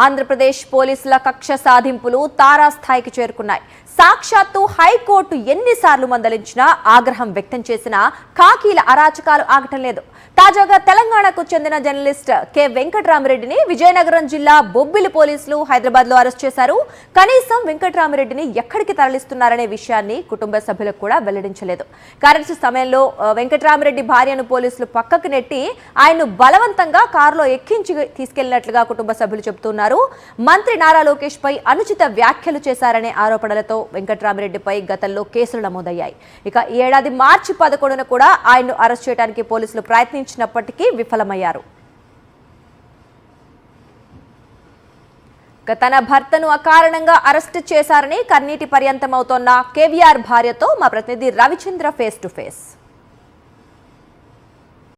ఆంధ్రప్రదేశ్ పోలీసుల కక్ష సాధింపులు తారాస్థాయికి చేరుకున్నాయి. సాక్షాత్తు హైకోర్టు ఎన్నిసార్లు మందలించినా ఆగ్రహం వ్యక్తం చేసినా కాకీల అరాచకాలు ఆగటం లేదు. తాజాగా తెలంగాణకు చెందిన జర్నలిస్ట్ కె వెంకట్రామిరెడ్డిని విజయనగరం జిల్లా బొబ్బిలి పోలీసులు హైదరాబాద్ లో అరెస్ట్ చేశారు. కనీసం వెంకట్రామిరెడ్డిని ఎక్కడికి తరలిస్తున్నారనే విషయాన్ని కుటుంబ సభ్యులకు కూడా వెల్లడించలేదు. అరెస్ట్ సమయంలో వెంకట్రామిరెడ్డి భార్యను పోలీసులు పక్కకు నెట్టి ఆయన్ను బలవంతంగా కారులో ఎక్కించి తీసుకెళ్లినట్లుగా కుటుంబ సభ్యులు చెబుతున్నారు. మంత్రి నారా లోకేష్ పై అనుచిత వ్యాఖ్యలు చేశారనే ఆరోపణలతో వెంకట్రామిరెడ్డిపై గతంలో కేసులు నమోదయ్యాయి. ఇక ఈ ఏడాది మార్చి 11న కూడా ఆయన్ను అరెస్ట్ చేయడానికి పోలీసులు ప్రయత్నించినప్పటికీ విఫలమయ్యారు. తన భర్తను అకారణంగా అరెస్ట్ చేశారని కన్నీటి పర్యంతమవుతోన్న కేవీఆర్ భార్యతో మా ప్రతినిధి రవిచంద్ర ఫేస్ టు ఫేస్.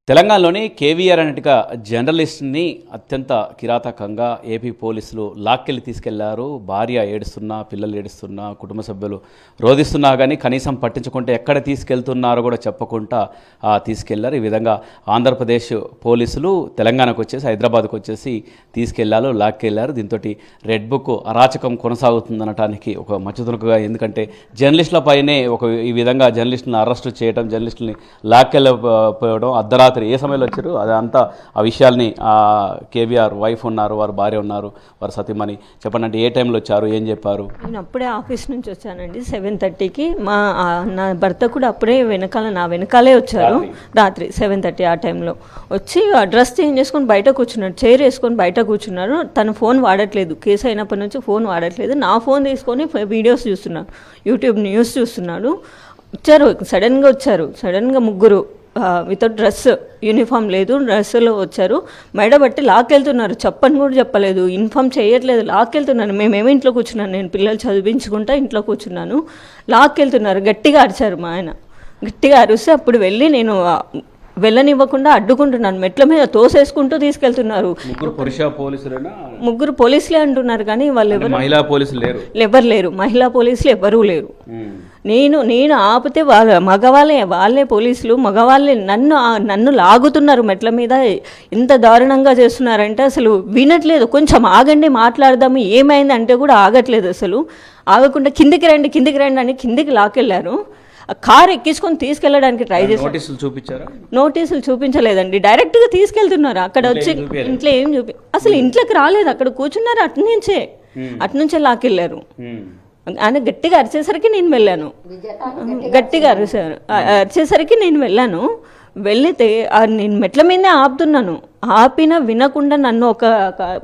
తెలంగాణలోని కేవీఆర్ అనేటిగా జర్నలిస్ట్ని అత్యంత కిరాతకంగా ఏపీ పోలీసులు లాక్కెళ్ళి తీసుకెళ్లారు. భార్య ఏడుస్తున్నా, పిల్లలు ఏడుస్తున్నా, కుటుంబ సభ్యులు రోధిస్తున్నా కానీ కనీసం పట్టించుకుంటే ఎక్కడ తీసుకెళ్తున్నారో కూడా చెప్పకుండా తీసుకెళ్లారు. ఈ విధంగా ఆంధ్రప్రదేశ్ పోలీసులు తెలంగాణకు వచ్చేసి హైదరాబాద్కు వచ్చేసి తీసుకెళ్లారు, లాక్కెళ్లారు. దీంతో రెడ్ బుక్ అరాచకం కొనసాగుతుందనటానికి ఒక మచ్చుతునకగా, ఎందుకంటే జర్నలిస్టులపైనే ఈ విధంగా జర్నలిస్టులను అరెస్టు చేయడం, జర్నలిస్టులని లాక్కెళ్ళిపోవడం, అర్ధరాత్రి ఏ సమయంలో వచ్చారు అదంతా ఆ విషయాల్ని కేవీఆర్ వైఫ్ ఉన్నారు, వారు భార్య ఉన్నారు, వారు సతీమణి చెప్పండి, అంటే ఏ టైంలో వచ్చారు, ఏం చెప్పారు? నేను అప్పుడే ఆఫీస్ నుంచి వచ్చానండి 7:30కి. నా భర్త కూడా అప్పుడే నా వెనకాలే వచ్చారు. రాత్రి 7:30 ఆ టైంలో వచ్చి డ్రెస్ చేంజ్ చేసుకొని బయట కూర్చున్నాడు, చైర్ వేసుకొని బయట కూర్చున్నారు. తను ఫోన్ వాడట్లేదు, కేసు అయినప్పటి నుంచి ఫోన్ వాడట్లేదు. నా ఫోన్ తీసుకొని వీడియోస్ చూస్తున్నాడు, యూట్యూబ్ న్యూస్ చూస్తున్నాడు. సడన్గా ముగ్గురు వితౌట్ డ్రెస్, యూనిఫామ్ లేదు, డ్రెస్సులో వచ్చారు. మెడబట్టి లాక్కెళ్తున్నారు. చెప్పని కూడా చెప్పలేదు, ఇన్ఫామ్ చేయట్లేదు, లాక్కెళ్తున్నాను. మేమేమో ఇంట్లో కూర్చున్నాను, నేను పిల్లలు చదివించుకుంటా ఇంట్లో కూర్చున్నాను. లాక్కెళ్తున్నారు. గట్టిగా అరిచారు మా ఆయన. గట్టిగా అరిస్తే అప్పుడు వెళ్ళి నేను వెళ్ళనివ్వకుండా అడ్డుకుంటున్నాను. మెట్ల మీద తోసేసుకుంటూ తీసుకెళ్తున్నారు. ముగ్గురు పోలీసులే అంటున్నారు కానీ వాళ్ళు ఎవరు లేరు. మహిళా పోలీసులు ఎవరూ లేరు. నేను ఆపితే వాళ్ళే పోలీసులు మగవాళ్ళే నన్ను లాగుతున్నారు మెట్ల మీద. ఎంత దారుణంగా చేస్తున్నారంటే అసలు వినట్లేదు. కొంచెం ఆగండి, మాట్లాడదాము, ఏమైంది అంటే కూడా ఆగట్లేదు. అసలు ఆగకుండా కిందికి రండి అని కిందికి లాకెళ్ళారు. కారు ఎక్కించుకొని తీసుకెళ్ళడానికి ట్రై చేశారు. నోటీసులు చూపించలేదండి, డైరెక్ట్గా తీసుకెళ్తున్నారు. అక్కడ వచ్చి ఇంట్లో ఏం అసలు ఇంట్లోకి రాలేదు, అక్కడ కూర్చున్నారు. అటునుంచే లాకెళ్ళారు. ఆయన గట్టిగా అరిచేసరికి నేను వెళ్ళాను. అరిచేసరికి నేను వెళ్ళాను. వెళితే నేను మెట్ల మీదే ఆపుతున్నాను. ఆపినా వినకుండా నన్ను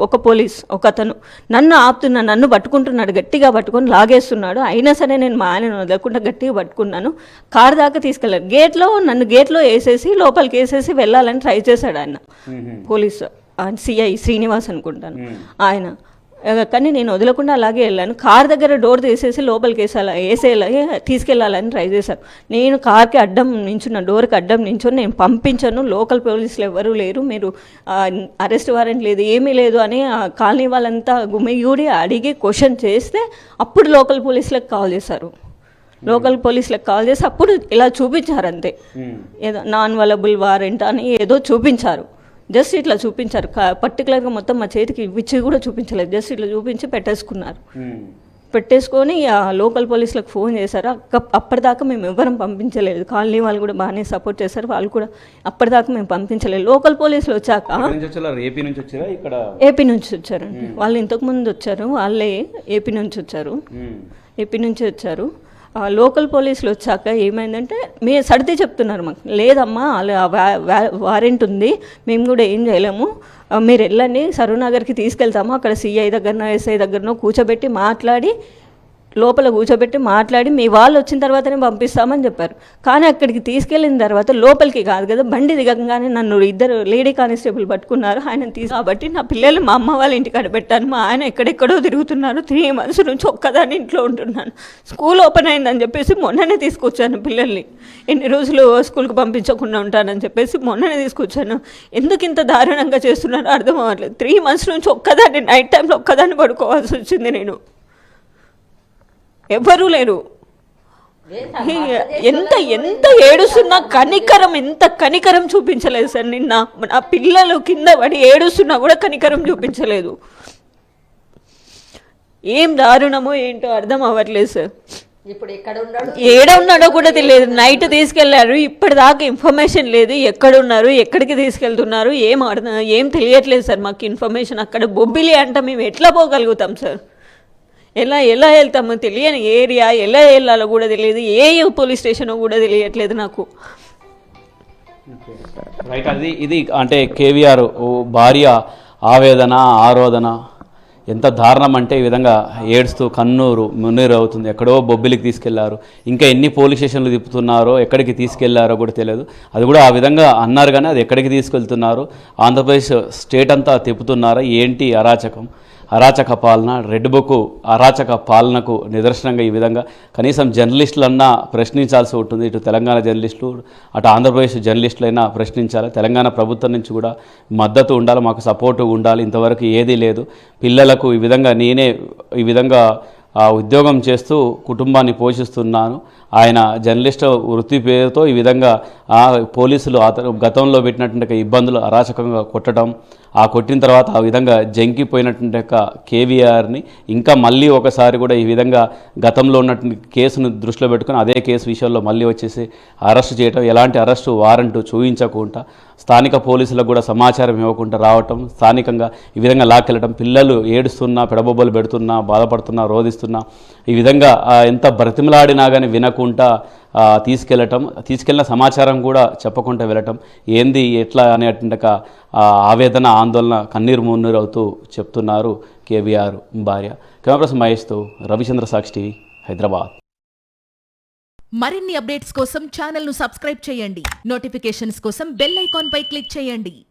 ఒక పోలీస్ ఒకతను నన్ను పట్టుకుంటున్నాడు, గట్టిగా పట్టుకొని లాగేస్తున్నాడు. అయినా సరే నేను మా ఆయన వదలకుండా గట్టిగా పట్టుకున్నాను. కారు దాకా తీసుకెళ్ళాను. నన్ను గేట్లో వేసేసి లోపలికి వేసేసి వెళ్ళాలని ట్రై చేశాడు ఆయన, పోలీసు సిఐ శ్రీనివాస్ అనుకుంటాను ఆయన. కానీ నేను వదలకుండా అలాగే వెళ్ళాను. కార్ దగ్గర డోర్ తీసేసి లోపలికి తీసుకెళ్ళాలని ట్రై చేశాను. నేను కార్కి డోర్కి అడ్డం నించుని నేను పంపించాను. లోకల్ పోలీసులు ఎవరూ లేరు, మీరు అరెస్ట్ వారెంట్ లేదు, ఏమీ లేదు అని కాలనీ వాళ్ళంతా గుమిగూడి అడిగి క్వశ్చన్ చేస్తే అప్పుడు లోకల్ పోలీసులకు కాల్ చేశారు. అప్పుడు ఇలా చూపించారు అంతే, ఏదో నాన్ అవైలబుల్ వారెంట్ అని ఏదో చూపించారు. జస్ట్ ఇట్లా చూపించారు, పర్టికులర్గా మొత్తం మా చేతికి ఇచ్చి కూడా చూపించలేదు. జస్ట్ ఇట్లా చూపించి పెట్టేసుకొని లోకల్ పోలీసులకు ఫోన్ చేశారు. అప్పటిదాకా మేము ఎవరం పంపించలేదు. కాలనీ వాళ్ళు కూడా బాగానే సపోర్ట్ చేశారు. వాళ్ళు కూడా అప్పటిదాకా మేము పంపించలేదు. లోకల్ పోలీసులు వచ్చాక ఏపీ నుంచి వచ్చారండి వాళ్ళు. ఇంతకుముందు వచ్చారు వాళ్ళే, ఏపీ నుంచి వచ్చారు. లోకల్ పోలీసులు వచ్చాక ఏమైందంటే సడితే చెప్తున్నారు మాకు, లేదమ్మా వారెంట్ ఉంది, మేము కూడా ఏం చేయలేము, మీరు వెళ్ళండి సరూనగర్కి తీసుకెళ్తాము, అక్కడ సిఐ దగ్గరనో ఎస్ఐ దగ్గరనో లోపల కూర్చోబెట్టి మాట్లాడి మీ వాళ్ళు వచ్చిన తర్వాతనే పంపిస్తామని చెప్పారు. కానీ అక్కడికి తీసుకెళ్ళిన తర్వాత లోపలికి కాదు కదా, బండి దిగంగానే నన్ను ఇద్దరు లేడీ కానిస్టేబుల్ పట్టుకున్నారు. ఆయన కాబట్టి నా పిల్లలు మా అమ్మ వాళ్ళ ఇంటికాడ పెట్టాను. మా ఆయన ఎక్కడెక్కడో తిరుగుతున్నారు. 3 months నుంచి ఒక్కదాన్ని ఇంట్లో ఉంటున్నాను. స్కూల్ ఓపెన్ అయిందని చెప్పేసి మొన్ననే తీసుకొచ్చాను పిల్లల్ని. ఎన్ని రోజులు స్కూల్కి పంపించకుండా ఉంటానని చెప్పేసి మొన్ననే తీసుకొచ్చాను. ఎందుకు ఇంత దారుణంగా చేస్తున్నారో అర్థం అవ్వట్లేదు. 3 months నుంచి ఒక్కదాన్ని నైట్ టైంలో ఒక్కదాన్ని పడుకోవాల్సి వచ్చింది. నేను ఎవరూ లేరు. ఎంత ఏడుస్తున్నా ఎంత కనికరం చూపించలేదు సార్. నిన్న నా పిల్లలు కింద పడి ఏడుస్తున్నా కూడా కనికరం చూపించలేదు. ఏం దారుణమో ఏంటో అర్థం అవ్వట్లేదు సార్. ఇప్పుడు ఎక్కడ ఉన్నాడు, ఏడ ఉన్నాడో కూడా తెలియదు. నైట్ తీసుకెళ్లారు, ఇప్పటిదాకా ఇన్ఫర్మేషన్ లేదు. ఎక్కడున్నారు, ఎక్కడికి తీసుకెళ్తున్నారు ఏం తెలియట్లేదు సార్ మాకు ఇన్ఫర్మేషన్. అక్కడ బొబ్బిలి అంట, మేము ఎట్లా పోగలుగుతాం సార్? ఎలా వెళ్తాము? తెలియని ఏరియా, ఎలా వెళ్ళాలో కూడా తెలియదు. ఏ పోలీస్ స్టేషన్ కూడా తెలియట్లేదు నాకు. రైట్, ఇది అంటే కేవీఆర్ భార్య ఆవేదన, ఆరోదన ఎంత దారుణం అంటే ఈ విధంగా ఏడుస్తూ కన్నూరు మున్నీరు అవుతుంది. ఎక్కడో బొబ్బిలికి తీసుకెళ్లారు, ఇంకా ఎన్ని పోలీస్ స్టేషన్లు తిప్పుతున్నారో, ఎక్కడికి తీసుకెళ్లారో కూడా తెలియదు. అది కూడా ఆ విధంగా అన్నారు, కానీ అది ఎక్కడికి తీసుకెళ్తున్నారు, ఆంధ్రప్రదేశ్ స్టేట్ అంతా తిప్పుతున్నారా ఏంటి? అరాచక పాలన, రెడ్ బుక్ అరాచక పాలనకు నిదర్శనంగా ఈ విధంగా కనీసం జర్నలిస్టులన్నా ప్రశ్నించాల్సి ఉంటుంది. ఇటు తెలంగాణ జర్నలిస్టులు, అటు ఆంధ్రప్రదేశ్ జర్నలిస్టులైనా ప్రశ్నించాలి. తెలంగాణ ప్రభుత్వం నుంచి కూడా మద్దతు ఉండాలి, మాకు సపోర్టు ఉండాలి. ఇంతవరకు ఏదీ లేదు. పిల్లలకు ఈ విధంగా నేనే ఈ విధంగా ఉద్యోగం చేస్తూ కుటుంబాన్ని పోషిస్తున్నాను. ఆయన జర్నలిస్ట్ వృత్తి పేరుతో ఈ విధంగా పోలీసులు గతంలో పెట్టినటువంటి ఇబ్బందులు, అరాచకంగా కొట్టడం, కొట్టిన తర్వాత ఆ విధంగా జంకిపోయినటువంటి కేవీఆర్ని ఇంకా మళ్ళీ ఒకసారి కూడా ఈ విధంగా గతంలో ఉన్నటువంటి కేసును దృష్టిలో పెట్టుకుని అదే కేసు విషయంలో మళ్ళీ వచ్చేసి అరెస్ట్ చేయటం, ఎలాంటి అరెస్టు వారెంట్ చూపించకుండా స్థానిక పోలీసులకు కూడా సమాచారం ఇవ్వకుండా రావటం, స్థానికంగా ఈ విధంగా లాక్కెళ్ళటం, పిల్లలు ఏడుస్తున్నా, పెడబొబ్బలు పెడుతున్నా, బాధపడుతున్నా, రోధిస్తున్నా, ఈ విధంగా ఎంత బ్రతిమలాడినా కానీ వినకుండా తీసుకెళ్ళిన సమాచారం కూడా చెప్పకుండా వెళ్ళటం, ఏంది ఎట్లా అనేటువంటి ఆవేదన, ఆందోళన, కన్నీరు మున్నీరు అవుతూ చెప్తున్నారు కేవీఆర్ భార్య. కెమెరా పర్సన్ మహేష్తో రవిచంద్ర, సాక్షి టీవీ, హైదరాబాద్. మరిన్ని అప్డేట్స్ కోసం ఛానల్ను సబ్స్క్రైబ్ చేయండి. నోటిఫికేషన్స్ కోసం బెల్ ఐకాన్ పై క్లిక్ చేయండి.